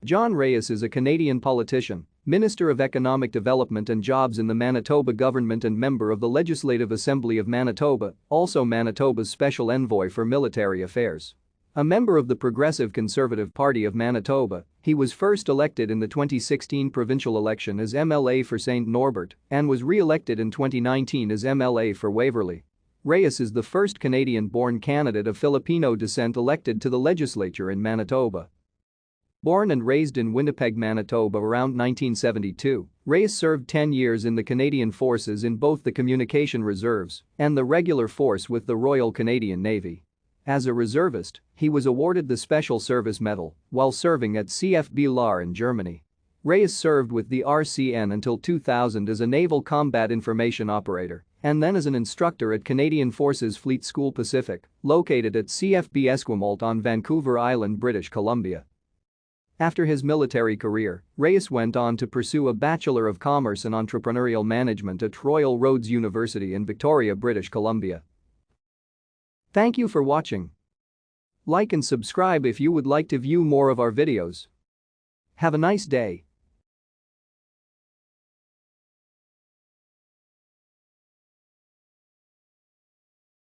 Jon Reyes is a Canadian politician, Minister of Economic Development and Jobs in the Manitoba government and member of the Legislative Assembly of Manitoba, also Manitoba's Special Envoy for Military Affairs. A member of the Progressive Conservative Party of Manitoba, he was first elected in the 2016 provincial election as MLA for St. Norbert and was re-elected in 2019 as MLA for Waverley. Reyes is the first Canadian-born candidate of Filipino descent elected to the legislature in Manitoba. Born and raised in Winnipeg, Manitoba around 1972, Reyes served 10 years in the Canadian Forces in both the Communication Reserves and the regular force with the Royal Canadian Navy. As a reservist, he was awarded the Special Service Medal while serving at CFB Lahr in Germany. Reyes served with the RCN until 2000 as a Naval Combat Information Operator and then as an instructor at Canadian Forces Fleet School Pacific, located at CFB Esquimalt on Vancouver Island, British Columbia. After his military career, Reyes went on to pursue a Bachelor of Commerce and Entrepreneurial Management at Royal Roads University in Victoria, British Columbia. Thank you for watching. Like and subscribe if you would like to view more of our videos. Have a nice day.